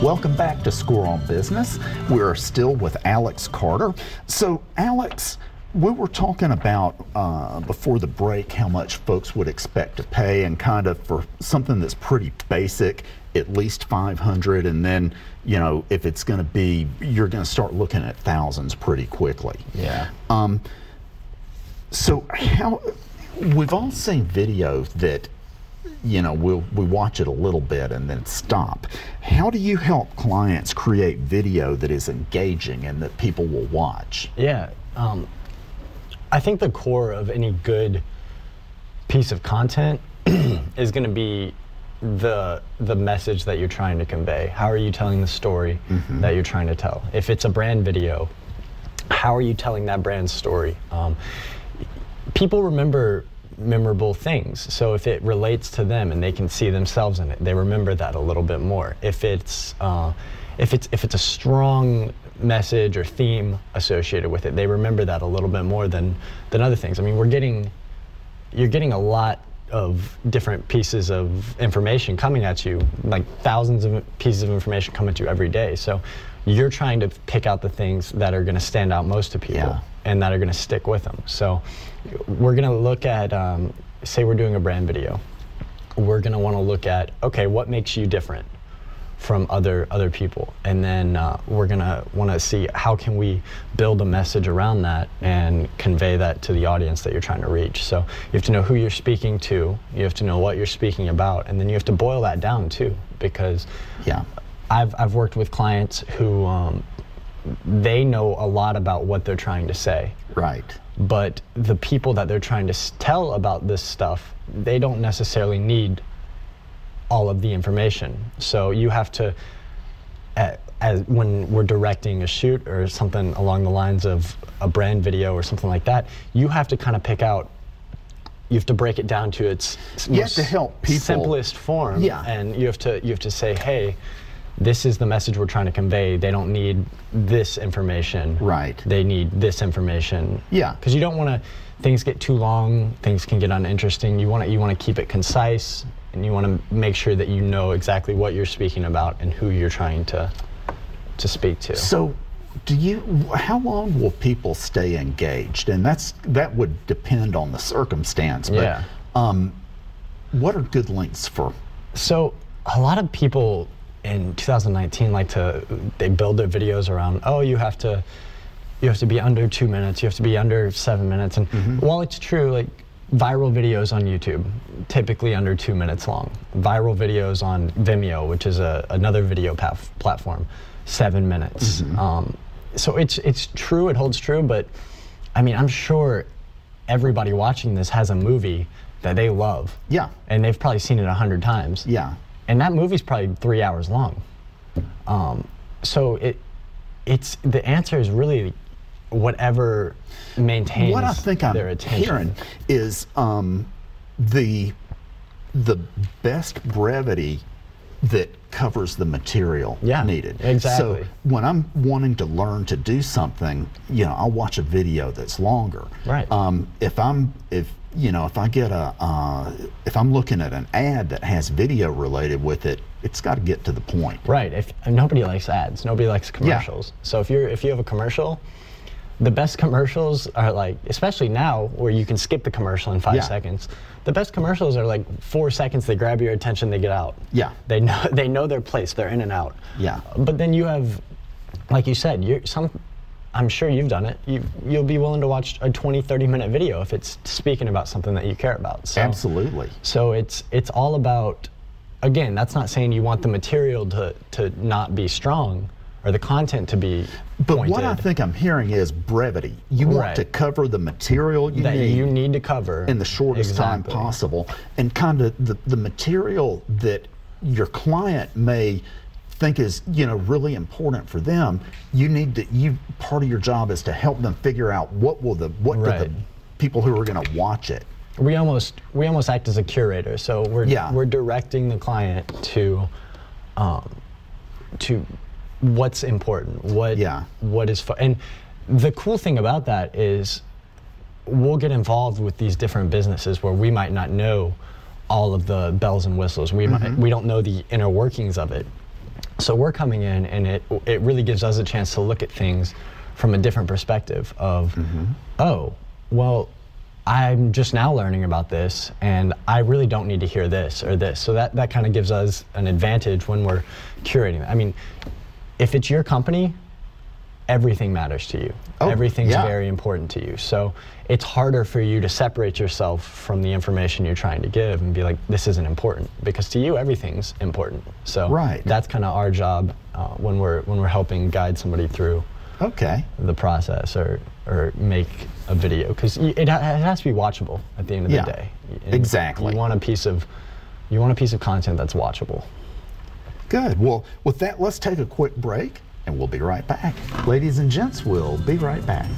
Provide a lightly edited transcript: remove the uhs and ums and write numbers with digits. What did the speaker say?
Welcome back to Score on Business. We're still with Alex Carter. So, Alex, we were talking about before the break how much folks would expect to pay, and kind of for something that's pretty basic, at least $500, and then, you know, if it's going to be, you're going to start looking at thousands pretty quickly. Yeah. So we've all seen videos that, you know, we watch it a little bit and then stop. How do you help clients create video that is engaging and that people will watch? Yeah, I think the core of any good piece of content is going to be the message that you're trying to convey. How are you telling the story that you're trying to tell? If it's a brand video, how are you telling that brand story? People remember memorable things, so if it relates to them and they can see themselves in it, they remember that a little bit more. If it's a strong message or theme associated with it, they remember that a little bit more than other things. I mean, you're getting a lot of different pieces of information coming at you, like thousands of pieces of information coming at you every day. So you're trying to pick out the things that are going to stand out most to people and that are going to stick with them. So we're going to look at, say we're doing a brand video. We're going to want to look at, okay, what makes you different from other people? And then we're going to want to see how can we build a message around that and convey that to the audience that you're trying to reach. So you have to know who you're speaking to, you have to know what you're speaking about, and then you have to boil that down too, because I've worked with clients who they know a lot about what they're trying to say. Right. But the people that they're trying to tell about this stuff, they don't necessarily need all of the information. So you have to, when we're directing a shoot or something along the lines of a brand video or something like that, you have to kind of pick out, you have to break it down to its simplest form. And you have to say, hey, this is the message we're trying to convey. They don't need this information. Right. They need this information. Yeah. Because you don't want to, things get too long, things can get uninteresting. You want to keep it concise, and you want to make sure that you know exactly what you're speaking about and who you're trying to speak to. So, how long will people stay engaged? And that would depend on the circumstance. But, what are good lengths for? So, a lot of people in 2019 they build their videos around, oh, you have to be under 2 minutes, you have to be under 7 minutes. And while it's true, like viral videos on YouTube, typically under 2 minutes long. Viral videos on Vimeo, which is another video platform, 7 minutes. So it's true, it holds true, but I mean, I'm sure everybody watching this has a movie that they love. Yeah. And they've probably seen it 100 times. Yeah. And that movie's probably 3 hours long. So the answer is really whatever maintains what I think their I'm attention. Hearing is the best brevity that covers the material needed. Exactly. So when I'm wanting to learn to do something, you know, I'll watch a video that's longer. Right. If I'm looking at an ad that has video related with it, it's got to get to the point. Right. Nobody likes ads. Nobody likes commercials. So if you have a commercial, the best commercials are like, especially now where you can skip the commercial in 5 seconds. The best commercials are like 4 seconds. They grab your attention, they get out. Yeah. They know their place. They're in and out. Yeah. But then you have, like you said, I'm sure you've done it. You'll be willing to watch a 20, 30-minute video if it's speaking about something that you care about. So, absolutely. So it's all about, again, that's not saying you want the material to not be strong or the content to be pointed. But what I think I'm hearing is brevity. You want to cover the material you need to cover in the shortest time possible, and kind of the material that your client may think is, you know, really important for them. Part of your job is to help them figure out what do the people who are going to watch it. We almost act as a curator, so we're directing the client to what's important, what is fun. And the cool thing about that is we'll get involved with these different businesses where we might not know all of the bells and whistles. We don't know the inner workings of it. So we're coming in, and it really gives us a chance to look at things from a different perspective of, oh, well, I'm just now learning about this, and I really don't need to hear this or this. So that kind of gives us an advantage when we're curating. I mean, if it's your company, everything matters to you. Oh, Everything's yeah. very important to you. So it's harder for you to separate yourself from the information you're trying to give and be like, this isn't important, because to you everything's important. So Right. that's kind of our job when we're helping guide somebody through the process or make a video, because it has to be watchable at the end of the day. And exactly. You want a piece of content that's watchable. Good. Well, with that, let's take a quick break, and we'll be right back. Ladies and gents, we'll be right back.